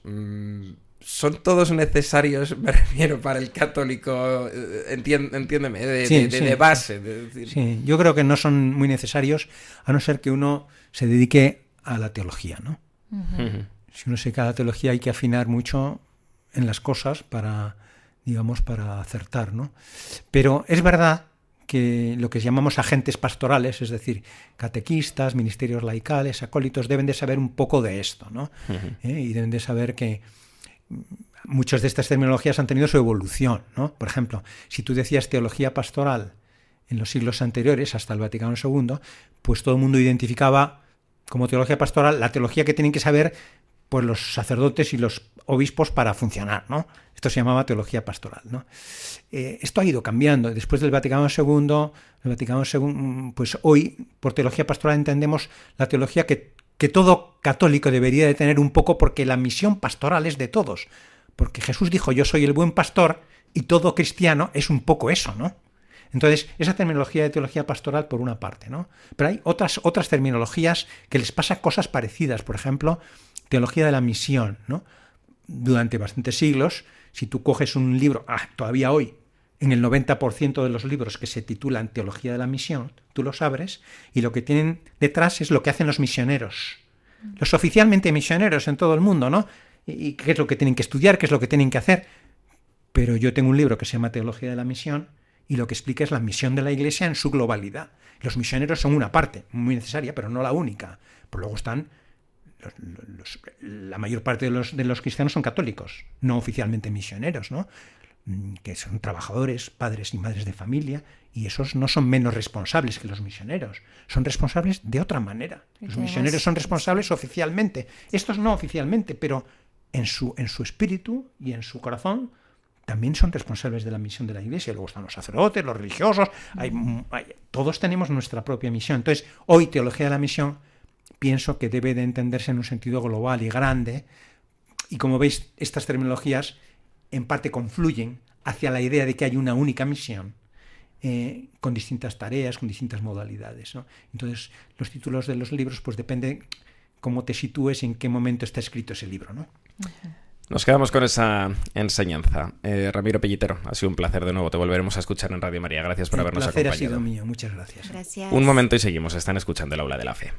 [SPEAKER 2] ¿Son todos necesarios, me refiero, para el católico, entiéndeme, de base?
[SPEAKER 5] Sí, yo creo que no son muy necesarios, a no ser que uno se dedique a la teología, ¿no? Uh-huh. Si uno se dedica a la teología hay que afinar mucho en las cosas para acertar, ¿no? Pero es verdad que lo que llamamos agentes pastorales, es decir, catequistas, ministerios laicales, acólitos, deben de saber un poco de esto, ¿no? Uh-huh. Y deben de saber que muchas de estas terminologías han tenido su evolución, ¿no? Por ejemplo, si tú decías teología pastoral en los siglos anteriores, hasta el Vaticano II, pues todo el mundo identificaba como teología pastoral la teología que tienen que saber pues los sacerdotes y los obispos para funcionar, ¿no? Esto se llamaba teología pastoral, ¿no? Esto ha ido cambiando. Después del Vaticano II, pues hoy por teología pastoral entendemos la teología que todo católico debería de tener un poco, porque la misión pastoral es de todos. Porque Jesús dijo, yo soy el buen pastor, y todo cristiano es un poco eso, ¿no? Entonces, esa terminología de teología pastoral por una parte, ¿no? Pero hay otras terminologías que les pasa cosas parecidas. Por ejemplo, teología de la misión, ¿no? Durante bastantes siglos, si tú coges un libro, todavía hoy, en el 90% de los libros que se titulan Teología de la Misión, tú los abres y lo que tienen detrás es lo que hacen los misioneros. Los oficialmente misioneros en todo el mundo, ¿no? Y qué es lo que tienen que estudiar, qué es lo que tienen que hacer. Pero yo tengo un libro que se llama Teología de la Misión y lo que explica es la misión de la Iglesia en su globalidad. Los misioneros son una parte, muy necesaria, pero no la única. Pero luego están... la mayor parte de los cristianos son católicos, no oficialmente misioneros, ¿no? Que son trabajadores, padres y madres de familia, y esos no son menos responsables que los misioneros, son responsables de otra manera. Los misioneros son responsables oficialmente, estos no oficialmente, pero en su espíritu y en su corazón también son responsables de la misión de la Iglesia. Luego están los sacerdotes, los religiosos, todos tenemos nuestra propia misión. Entonces, hoy teología de la misión pienso que debe de entenderse en un sentido global y grande, y como veis, estas terminologías en parte confluyen hacia la idea de que hay una única misión, con distintas tareas, con distintas modalidades, ¿no? Entonces, los títulos de los libros, pues depende cómo te sitúes, en qué momento está escrito ese libro, ¿no?
[SPEAKER 2] Nos quedamos con esa enseñanza. Ramiro Pellitero, ha sido un placer de nuevo. Te volveremos a escuchar en Radio María. Gracias por habernos acompañado.
[SPEAKER 5] El placer ha sido mío. Muchas gracias.
[SPEAKER 6] Gracias.
[SPEAKER 2] Un momento y seguimos. Están escuchando el Aula de la Fe.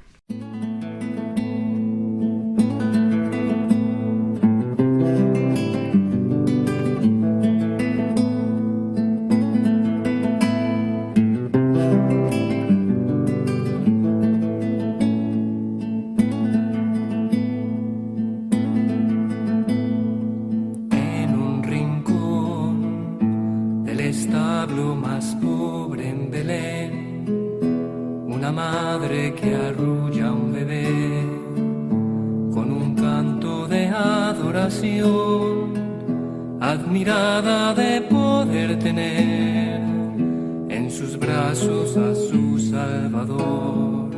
[SPEAKER 7] Admirada de poder tener en sus brazos a su Salvador.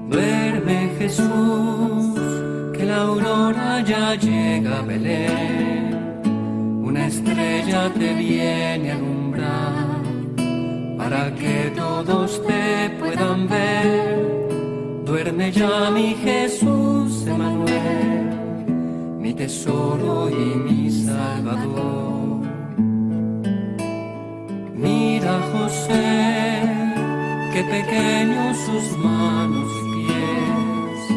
[SPEAKER 7] Duerme Jesús, que la aurora ya llega a Belén, una estrella te viene a alumbrar, para que todos te puedan ver. Duerme ya mi Jesús Emmanuel, mi tesoro y mi Salvador. Mira José, qué pequeños sus manos y pies,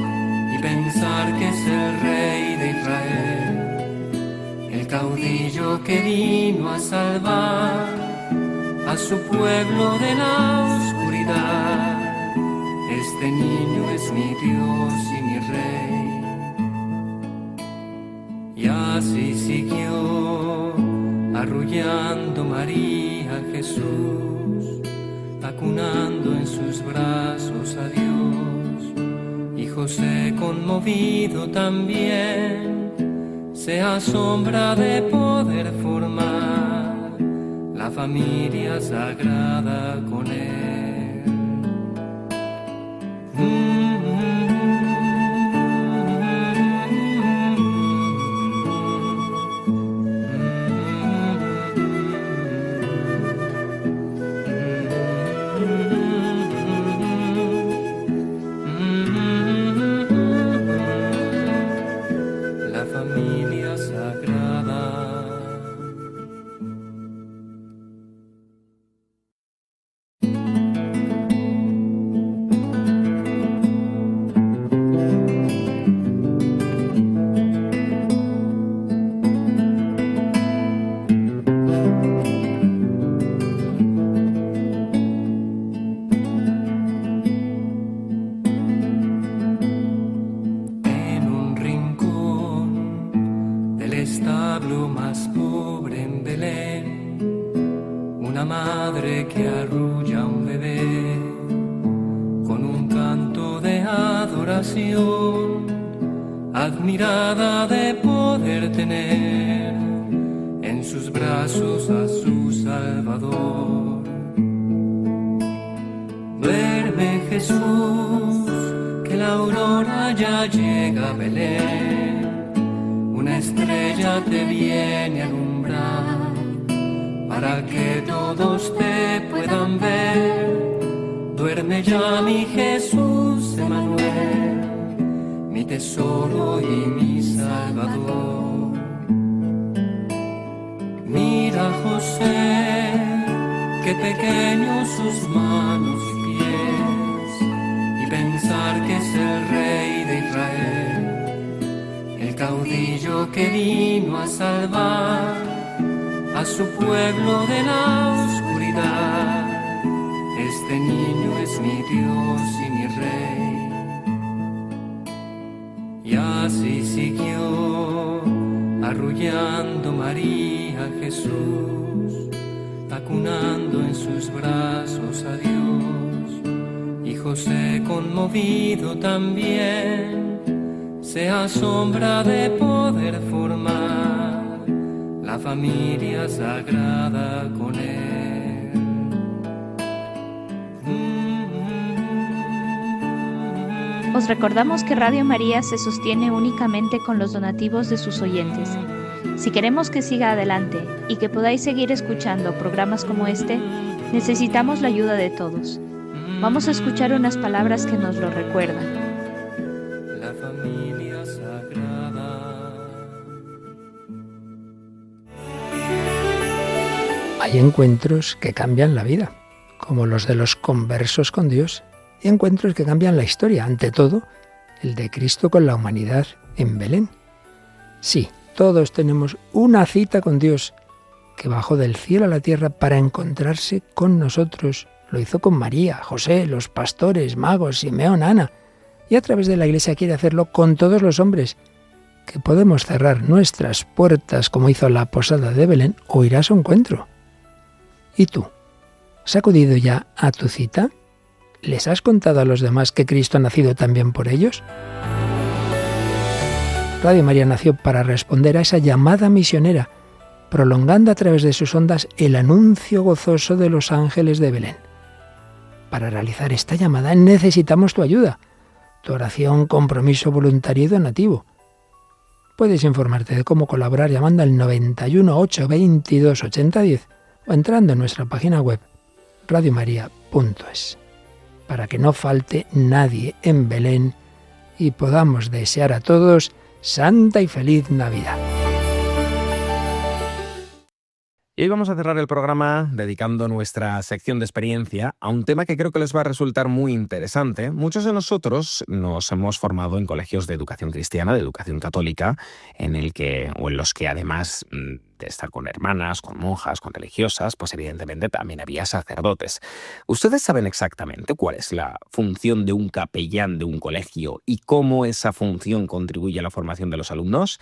[SPEAKER 7] y pensar que es el Rey de Israel, el caudillo que vino a salvar a su pueblo de la oscuridad. Este niño es mi Dios y mi Rey. Y así siguió arrullando María a Jesús, acunando en sus brazos a Dios. Y José, conmovido también, se asombra de poder formar la familia sagrada con él. Admirada de poder tener en sus brazos a su Salvador. Duerme Jesús, que la aurora ya llega a Belén, una estrella te viene a alumbrar, para que todos te puedan ver. Duerme ya mi Jesús Emmanuel, mi tesoro y mi Salvador. Mira José, qué pequeños sus manos y pies, y pensar que es el Rey de Israel, el caudillo que vino a salvar a su pueblo de la oscuridad. Este niño es mi Dios y mi Rey. Y así siguió arrullando María a Jesús, acunando en sus brazos a Dios. Y José, conmovido también, se asombra de poder formar la familia sagrada con él.
[SPEAKER 8] Os recordamos que Radio María se sostiene únicamente con los donativos de sus oyentes. Si queremos que siga adelante y que podáis seguir escuchando programas como este, necesitamos la ayuda de todos. Vamos a escuchar unas palabras que nos lo recuerdan.
[SPEAKER 7] La familia sagrada.
[SPEAKER 9] Hay encuentros que cambian la vida, como los de los conversos con Dios, y encuentros que cambian la historia, ante todo, el de Cristo con la humanidad en Belén. Sí, todos tenemos una cita con Dios, que bajó del cielo a la tierra para encontrarse con nosotros. Lo hizo con María, José, los pastores, magos, Simeón, Ana, y a través de la Iglesia quiere hacerlo con todos los hombres, que podemos cerrar nuestras puertas como hizo la posada de Belén o ir a su encuentro. ¿Y tú? ¿Has acudido ya a tu cita? ¿Les has contado a los demás que Cristo ha nacido también por ellos? Radio María nació para responder a esa llamada misionera, prolongando a través de sus ondas el anuncio gozoso de los ángeles de Belén. Para realizar esta llamada necesitamos tu ayuda, tu oración, compromiso voluntario y donativo. Puedes informarte de cómo colaborar llamando al 91 822 8010 o entrando en nuestra página web radiomaria.es, para que no falte nadie en Belén y podamos desear a todos Santa y feliz Navidad.
[SPEAKER 2] Y hoy vamos a cerrar el programa dedicando nuestra sección de experiencia a un tema que creo que les va a resultar muy interesante. Muchos de nosotros nos hemos formado en colegios de educación cristiana, de educación católica, en los que además de estar con hermanas, con monjas, con religiosas, pues evidentemente también había sacerdotes. ¿Ustedes saben exactamente cuál es la función de un capellán de un colegio y cómo esa función contribuye a la formación de los alumnos?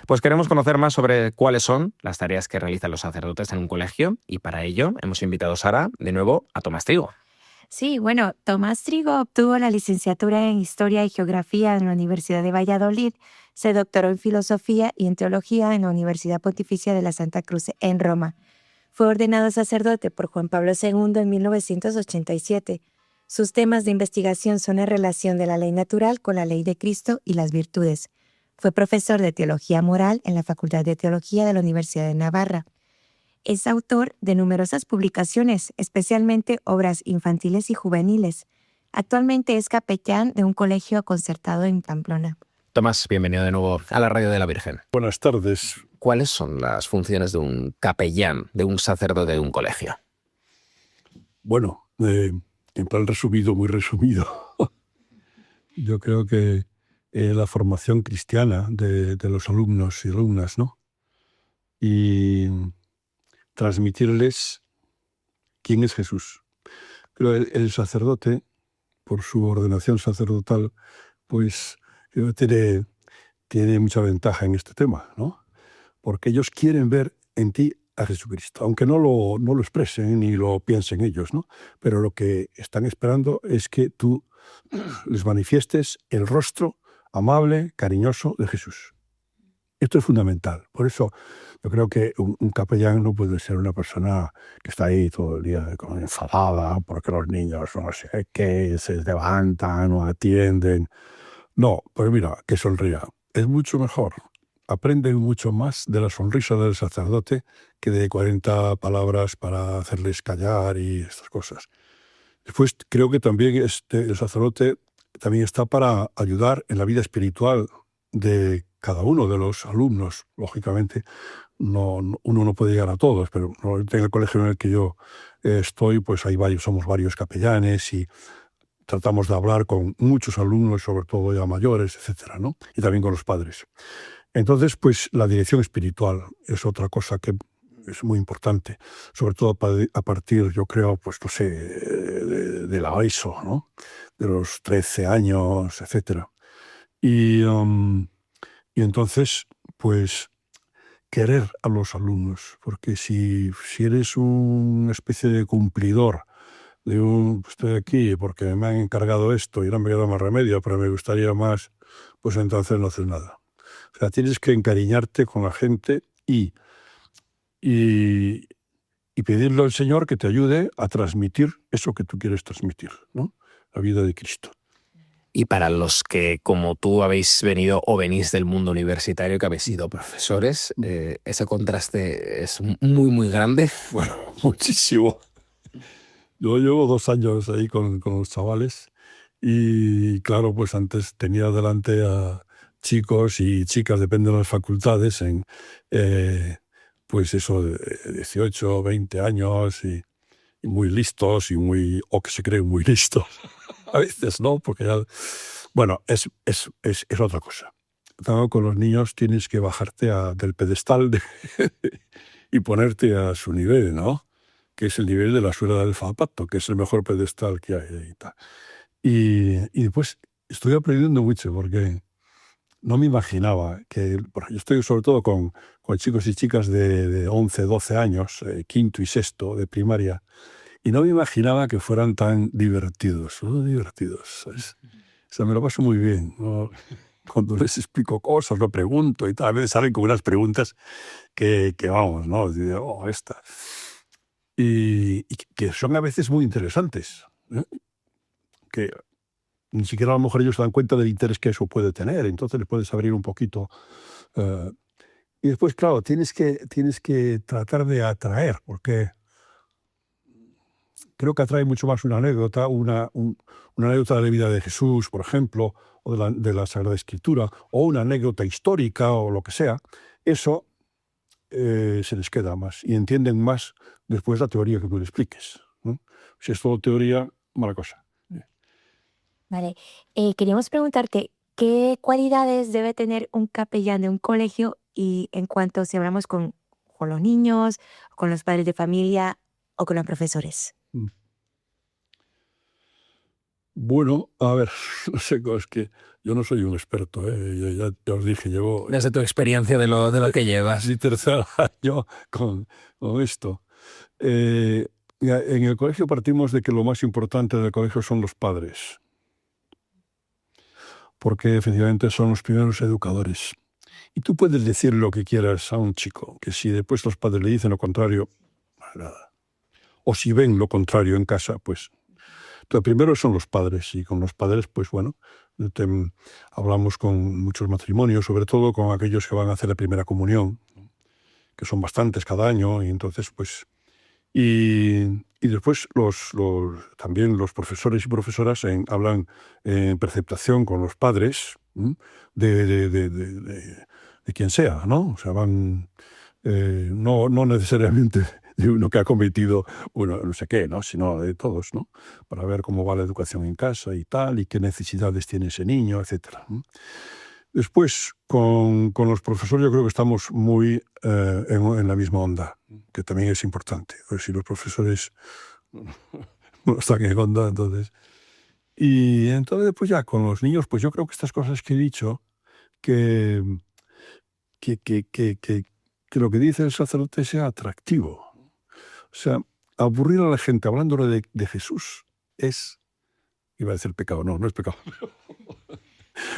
[SPEAKER 2] Pues queremos conocer más sobre cuáles son las tareas que realizan los sacerdotes en un colegio y para ello hemos invitado, Sara, de nuevo a Tomás Trigo.
[SPEAKER 6] Sí, bueno, Tomás Trigo obtuvo la licenciatura en Historia y Geografía en la Universidad de Valladolid, se doctoró en Filosofía y en Teología en la Universidad Pontificia de la Santa Cruz en Roma. Fue ordenado sacerdote por Juan Pablo II en 1987. Sus temas de investigación son la relación de la ley natural con la ley de Cristo y las virtudes. Fue profesor de Teología Moral en la Facultad de Teología de la Universidad de Navarra. Es autor de numerosas publicaciones, especialmente obras infantiles y juveniles. Actualmente es capellán de un colegio concertado en Pamplona.
[SPEAKER 2] Tomás, bienvenido de nuevo a la Radio de la Virgen.
[SPEAKER 10] Buenas tardes.
[SPEAKER 2] ¿Cuáles son las funciones de un capellán, de un sacerdote de un colegio?
[SPEAKER 10] Bueno, en plan resumido, muy resumido. Yo creo que la formación cristiana de los alumnos y alumnas, ¿no? Y transmitirles quién es Jesús. Creo que el sacerdote, por su ordenación sacerdotal, pues tiene mucha ventaja en este tema, ¿no? Porque ellos quieren ver en ti a Jesucristo, aunque no lo expresen ni lo piensen ellos, ¿no? Pero lo que están esperando es que tú les manifiestes el rostro amable, cariñoso de Jesús. Esto es fundamental. Por eso yo creo que un capellán no puede ser una persona que está ahí todo el día enfadada porque los niños no sé qué, se levantan o atienden. No, pues mira, que sonría. Es mucho mejor. Aprenden mucho más de la sonrisa del sacerdote que de 40 palabras para hacerles callar y estas cosas. Después creo que también el sacerdote también está para ayudar en la vida espiritual de cada uno de los alumnos. Lógicamente, uno no puede llegar a todos, pero en el colegio en el que yo estoy, pues somos varios capellanes y tratamos de hablar con muchos alumnos, sobre todo ya mayores, etcétera, ¿no? Y también con los padres. Entonces, pues la dirección espiritual es otra cosa que es muy importante, sobre todo a partir, yo creo, pues no sé, de la ESO, ¿no? De los 13 años, etcétera. Y entonces, pues, querer a los alumnos, porque si eres una especie de cumplidor estoy aquí porque me han encargado esto y no me queda más remedio, pero me gustaría más, pues entonces no haces nada. O sea, tienes que encariñarte con la gente y pedirle al Señor que te ayude a transmitir eso que tú quieres transmitir, ¿no? La vida de Cristo.
[SPEAKER 11] Y para los que, como tú, habéis venido o venís del mundo universitario, que habéis sido profesores, ese contraste es muy, muy grande.
[SPEAKER 10] Bueno, muchísimo. Yo llevo 2 años ahí con los chavales y, claro, pues antes tenía delante a chicos y chicas, depende de las facultades, pues eso, de 18, 20 años y muy listos o que se creen muy listos. A veces no, porque ya... Bueno, es otra cosa. Claro, con los niños tienes que bajarte del pedestal y ponerte a su nivel, ¿no? Que es el nivel de la suela del zapato, que es el mejor pedestal que hay. Y tal. Y después estoy aprendiendo mucho, porque no me imaginaba que... Yo estoy sobre todo con chicos y chicas de 11, 12 años, quinto y sexto de primaria, y no me imaginaba que fueran tan divertidos, ¿no? Divertidos, ¿sabes? O sea, me lo paso muy bien, ¿no? Cuando les explico cosas, lo pregunto y tal. A veces salen con unas preguntas que vamos, ¿no? Esta. Y que son a veces muy interesantes, ¿eh? Que ni siquiera a lo mejor ellos se dan cuenta del interés que eso puede tener. Entonces les puedes abrir un poquito. Y después, claro, tienes que tratar de atraer, porque... Creo que atrae mucho más una anécdota, una anécdota de la vida de Jesús, por ejemplo, o de la Sagrada Escritura, o una anécdota histórica o lo que sea. Eso se les queda más y entienden más después la teoría que tú le expliques, ¿no? Si es todo teoría, mala cosa.
[SPEAKER 6] Vale. Queríamos preguntarte, ¿qué cualidades debe tener un capellán de un colegio y en cuanto si hablamos con los niños, con los padres de familia o con los profesores?
[SPEAKER 10] Bueno, a ver, no sé, es que yo no soy un experto, ¿eh? Ya os dije, llevo...
[SPEAKER 11] Desde tu experiencia de lo que llevas.
[SPEAKER 10] Mi tercer año con esto. En el colegio partimos de que lo más importante del colegio son los padres, porque efectivamente son los primeros educadores. Y tú puedes decir lo que quieras a un chico, que si después los padres le dicen lo contrario, nada. O si ven lo contrario en casa, pues... Entonces, primero son los padres, y con los padres, pues bueno, hablamos con muchos matrimonios, sobre todo con aquellos que van a hacer la primera comunión, que son bastantes cada año, y entonces, pues... Y después también los profesores y profesoras hablan en preceptación con los padres de quien sea, ¿no? O sea, van... no necesariamente de uno que ha cometido uno no sé qué, ¿no? Sino de todos, ¿no? Para ver cómo va la educación en casa y tal, y qué necesidades tiene ese niño, etc. Después, con los profesores yo creo que estamos muy en la misma onda, que también es importante. Pues si los profesores no están en onda, entonces... Y entonces, pues ya, con los niños, pues yo creo que estas cosas que he dicho, que lo que dice el sacerdote sea atractivo. O sea, aburrir a la gente hablándole de Jesús es... Iba a decir pecado, no es pecado.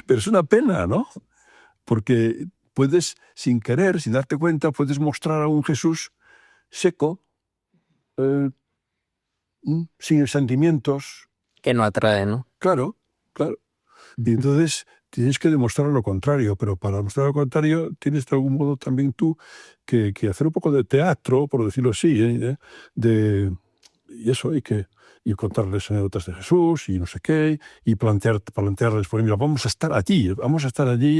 [SPEAKER 10] Pero es una pena, ¿no? Porque puedes, sin querer, sin darte cuenta, puedes mostrar a un Jesús seco, sin sentimientos.
[SPEAKER 11] Que no atrae, ¿no?
[SPEAKER 10] Claro. Y entonces tienes que demostrar lo contrario, pero para demostrar lo contrario tienes de algún modo también tú que hacer un poco de teatro, por decirlo así, y eso, y contarles anécdotas de Jesús y no sé qué, y plantearles, pues mira, vamos a estar allí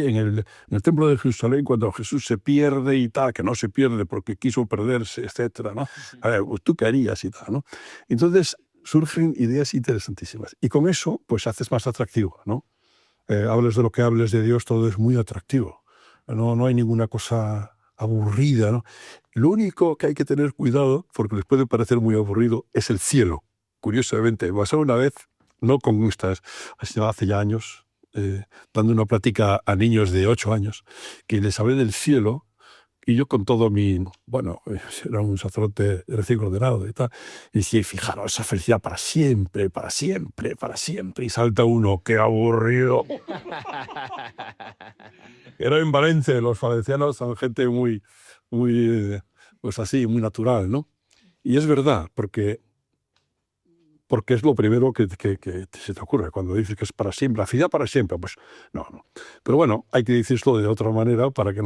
[SPEAKER 10] en el templo de Jerusalén cuando Jesús se pierde y tal, que no se pierde porque quiso perderse, etcétera, ¿no? A ver, ¿tú qué harías y tal, ¿no? Entonces surgen ideas interesantísimas. Y con eso, pues haces más atractivo, ¿no? Hables de lo que hables de Dios, todo es muy atractivo. No hay ninguna cosa aburrida, ¿no? Lo único que hay que tener cuidado, porque les puede parecer muy aburrido, es el cielo. Curiosamente, me pasó una vez, no con estas, hace ya años, dando una plática a niños de 8 años, que les hablé del cielo, y yo con todo mi... Bueno, era un sacerdote recién ordenado y tal, y decía, fijaros, esa felicidad para siempre, para siempre, para siempre, y salta uno, ¡qué aburrido! Era en Valencia, los valencianos son gente muy, pues así, muy natural, ¿no? Y es verdad, porque porque es lo primero que se te ocurre cuando dices que es para siempre, la felicidad para siempre, pues no. Pero bueno, hay que decirlo de otra manera para que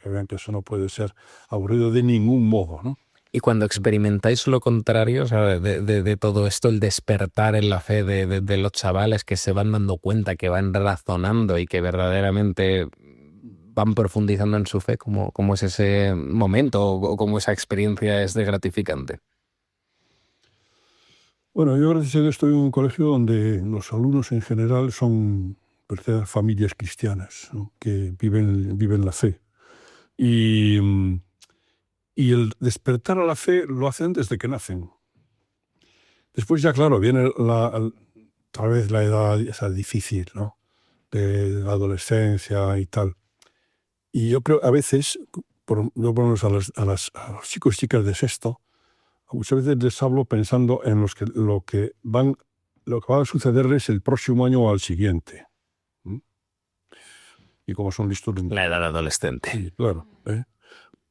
[SPEAKER 10] vean que eso no puede ser aburrido de ningún modo, ¿no?
[SPEAKER 11] Y cuando experimentáis lo contrario, o sea, de todo esto, el despertar en la fe de los chavales que se van dando cuenta, que van razonando y que verdaderamente van profundizando en su fe, ¿cómo es ese momento o cómo esa experiencia es de gratificante?
[SPEAKER 10] Bueno, yo gracias a Dios estoy en un colegio donde los alumnos en general son verdaderas familias cristianas, ¿no? Que viven la fe. Y el despertar a la fe lo hacen desde que nacen. Después ya, claro, viene tal vez la edad esa difícil, ¿no? De la adolescencia y tal. Y yo creo, a veces, por lo menos a los chicos y chicas de sexto, muchas veces les hablo pensando en lo que va a sucederles el próximo año o al siguiente. Y como son listos...
[SPEAKER 11] La edad adolescente.
[SPEAKER 10] Sí, claro.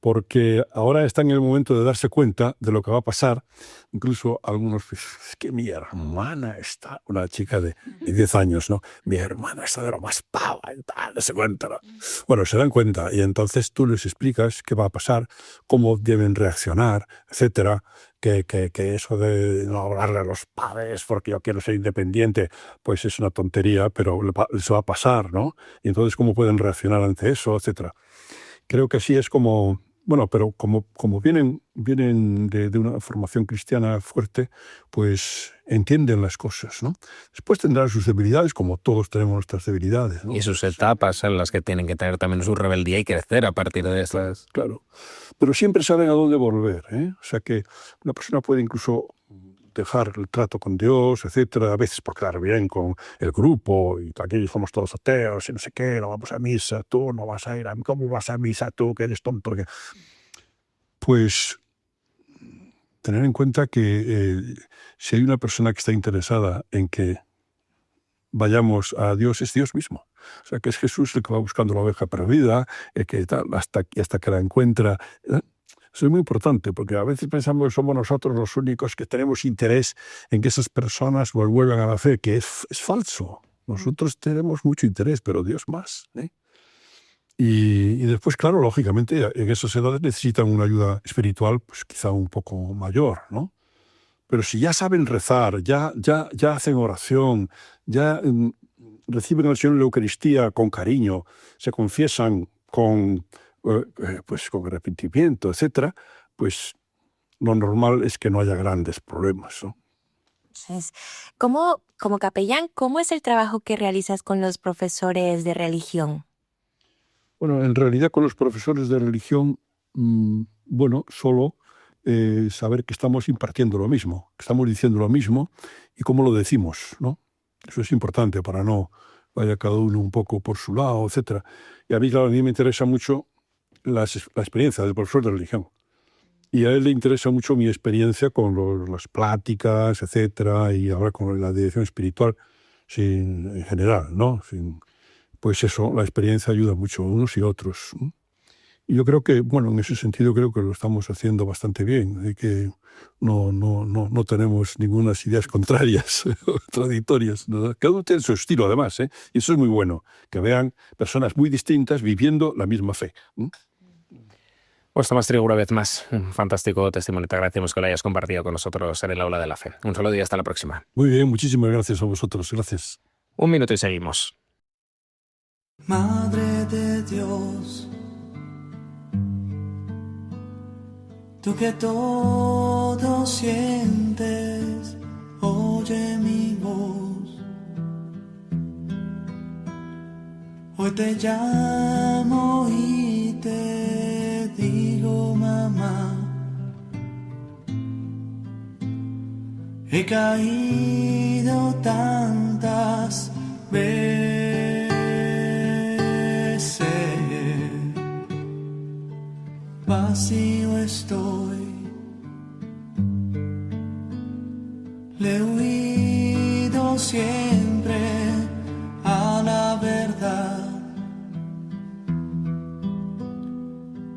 [SPEAKER 10] Porque ahora está en el momento de darse cuenta de lo que va a pasar. Incluso algunos, es que mi hermana está, una chica de 10 años, ¿no? Mi hermana está de lo más pava y tal, no se cuenta, ¿no? Bueno, se dan cuenta y entonces tú les explicas qué va a pasar, cómo deben reaccionar, etcétera. Que eso de no hablarle a los padres porque yo quiero ser independiente, pues es una tontería, pero les va a pasar, ¿no? Y entonces cómo pueden reaccionar ante eso, etcétera. Creo que así es como... Bueno, pero como vienen de una formación cristiana fuerte, pues entienden las cosas, ¿no? Después tendrán sus debilidades, como todos tenemos nuestras debilidades, ¿no?
[SPEAKER 11] Y sus etapas en las que tienen que tener también su rebeldía y crecer a partir de estas.
[SPEAKER 10] Claro. Pero siempre saben a dónde volver, ¿eh? O sea que una persona puede incluso dejar el trato con Dios, etcétera, a veces por quedar bien con el grupo, y aquí somos todos ateos, y no sé qué, no vamos a misa, tú no vas a ir a... ¿Cómo vas a misa tú, que eres tonto? Pues tener en cuenta que si hay una persona que está interesada en que vayamos a Dios, es Dios mismo. O sea, que es Jesús el que va buscando la oveja perdida, que tal, hasta que la encuentra. Eso es muy importante, porque a veces pensamos que somos nosotros los únicos que tenemos interés en que esas personas vuelvan a la fe, que es falso. Nosotros tenemos mucho interés, pero Dios más, ¿eh? Y después, claro, lógicamente, en esas edades necesitan una ayuda espiritual, pues quizá un poco mayor, ¿no? Pero si ya saben rezar, ya hacen oración, ya reciben al Señor en la Eucaristía con cariño, se confiesan con arrepentimiento, etcétera, pues lo normal es que no haya grandes problemas, ¿no?
[SPEAKER 6] Entonces, como capellán, ¿cómo es el trabajo que realizas con los profesores de religión?
[SPEAKER 10] Bueno, en realidad con los profesores de religión, solo saber que estamos impartiendo lo mismo, que estamos diciendo lo mismo y cómo lo decimos, ¿no? Eso es importante para no vaya cada uno un poco por su lado, etcétera. Y a mí, claro, a mí me interesa mucho la experiencia del profesor de religión. Y a él le interesa mucho mi experiencia con las pláticas, etcétera, y ahora con la dirección espiritual en general, ¿no? Pues eso, la experiencia ayuda mucho a unos y otros. Y yo creo que, bueno, en ese sentido creo que lo estamos haciendo bastante bien, de que no tenemos ninguna ideas contrarias o contradictorias, ¿no? Cada uno tiene su estilo, además, ¿eh? Y eso es muy bueno, que vean personas muy distintas viviendo la misma fe.
[SPEAKER 11] Pues Tomás Trigo, una vez más, un fantástico testimonio. Te agradecemos que lo hayas compartido con nosotros en el Aula de la Fe. Un saludo y hasta la próxima.
[SPEAKER 10] Muy bien, muchísimas gracias a vosotros. Gracias.
[SPEAKER 11] 1 minuto y seguimos.
[SPEAKER 7] Madre de Dios, tú que todo sientes, oye mi voz. Hoy te llamo y te digo, mamá, he caído tantas veces, vacío estoy, le he huido siempre a la verdad,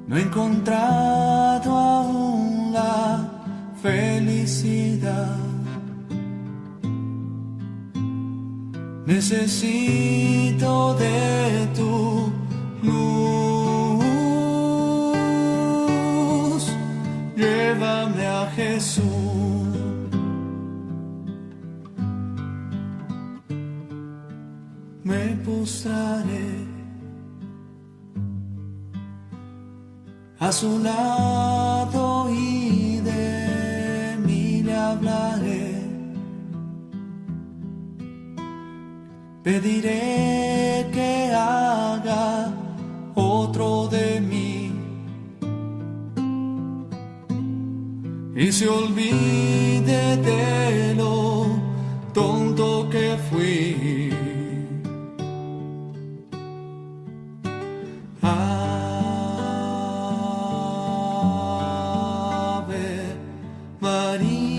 [SPEAKER 7] no he encontrado aún la felicidad. Necesito de tu luz, llévame a Jesús. Me postraré a su lado y de mí le hablaré. Pediré que haga otro de mí y se olvide de lo tonto que fui. Ave María.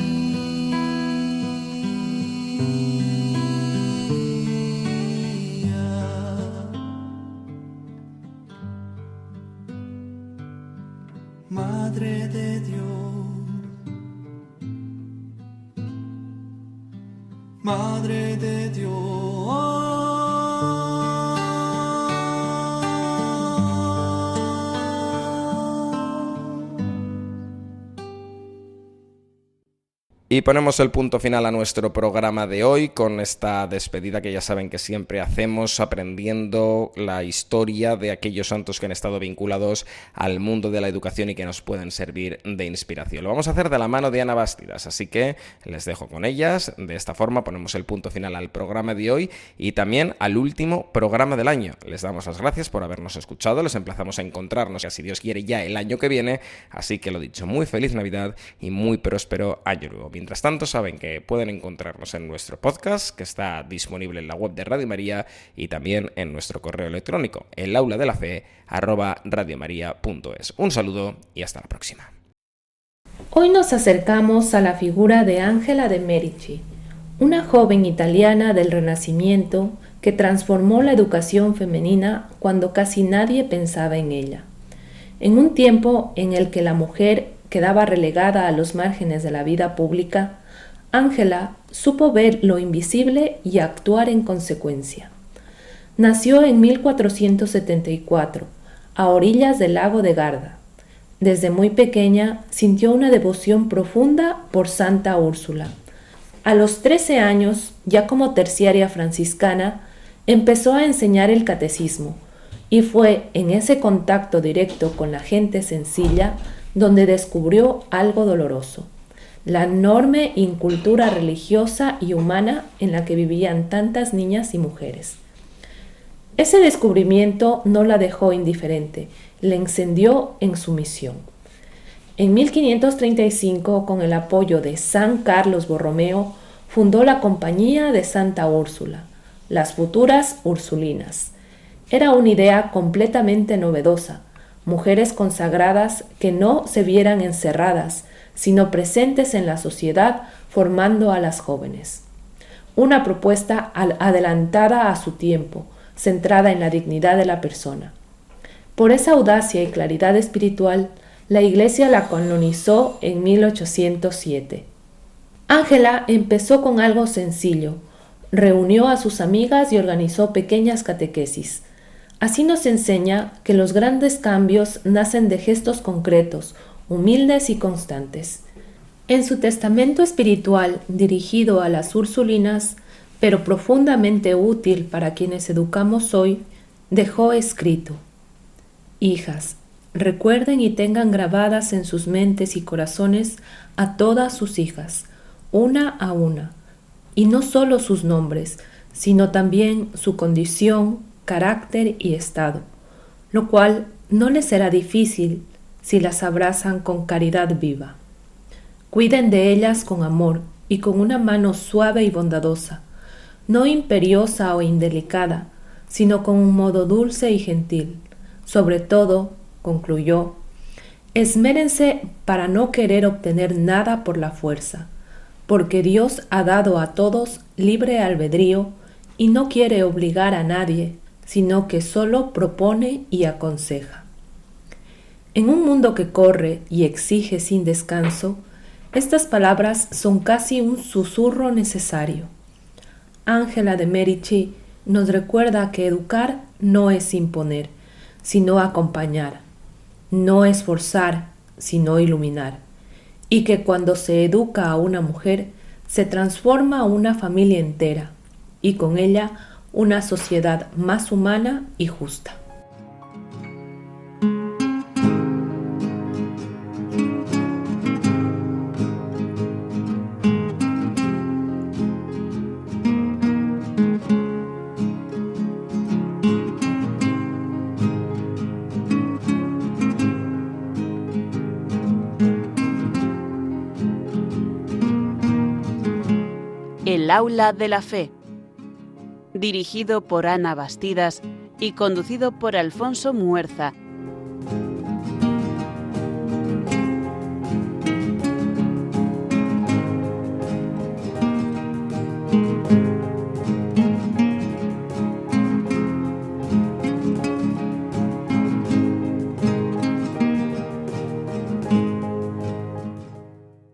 [SPEAKER 7] Madre de Dios, Madre de Dios.
[SPEAKER 2] Y ponemos el punto final a nuestro programa de hoy con esta despedida que ya saben que siempre hacemos aprendiendo la historia de aquellos santos que han estado vinculados al mundo de la educación y que nos pueden servir de inspiración. Lo vamos a hacer de la mano de Ana Bastidas, así que les dejo con ellas. De esta forma ponemos el punto final al programa de hoy y también al último programa del año. Les damos las gracias por habernos escuchado, les emplazamos a encontrarnos, si Dios quiere, ya el año que viene. Así que lo dicho, muy feliz Navidad y muy próspero año nuevo. Mientras tanto, saben que pueden encontrarnos en nuestro podcast, que está disponible en la web de Radio María y también en nuestro correo electrónico, elaulaDeLaFe@radiomaria.es. Un saludo y hasta la próxima.
[SPEAKER 12] Hoy nos acercamos a la figura de Ángela de Merici, una joven italiana del Renacimiento que transformó la educación femenina cuando casi nadie pensaba en ella. En un tiempo en el que la mujer quedaba relegada a los márgenes de la vida pública, Ángela supo ver lo invisible y actuar en consecuencia. Nació en 1474, a orillas del lago de Garda. Desde muy pequeña sintió una devoción profunda por Santa Úrsula. A los 13 años, ya como terciaria franciscana, empezó a enseñar el catecismo, y fue en ese contacto directo con la gente sencilla donde descubrió algo doloroso: la enorme incultura religiosa y humana en la que vivían tantas niñas y mujeres. Ese descubrimiento no la dejó indiferente, le encendió en su misión. En 1535, con el apoyo de San Carlos Borromeo, fundó la Compañía de Santa Úrsula, las futuras Ursulinas. Era una idea completamente novedosa: mujeres consagradas que no se vieran encerradas, sino presentes en la sociedad, formando a las jóvenes. Una propuesta adelantada a su tiempo, centrada en la dignidad de la persona. Por esa audacia y claridad espiritual, la Iglesia la canonizó en 1807. Ángela empezó con algo sencillo: reunió a sus amigas y organizó pequeñas catequesis. Así nos enseña que los grandes cambios nacen de gestos concretos, humildes y constantes. En su testamento espiritual dirigido a las Ursulinas, pero profundamente útil para quienes educamos hoy, dejó escrito: Hijas, recuerden y tengan grabadas en sus mentes y corazones a todas sus hijas, una a una, y no solo sus nombres, sino también su condición, carácter y estado, lo cual no les será difícil si las abrazan con caridad viva. Cuiden de ellas con amor y con una mano suave y bondadosa, no imperiosa o indelicada, sino con un modo dulce y gentil. Sobre todo, concluyó, esmérense para no querer obtener nada por la fuerza, porque Dios ha dado a todos libre albedrío y no quiere obligar a nadie, sino que solo propone y aconseja. En un mundo que corre y exige sin descanso, estas palabras son casi un susurro necesario. Ángela de Merici nos recuerda que educar no es imponer, sino acompañar, no es forzar, sino iluminar, y que cuando se educa a una mujer, se transforma una familia entera, y con ella una sociedad más humana y justa.
[SPEAKER 1] El aula de la fe, dirigido por Ana Bastidas y conducido por Alfonso Muerza.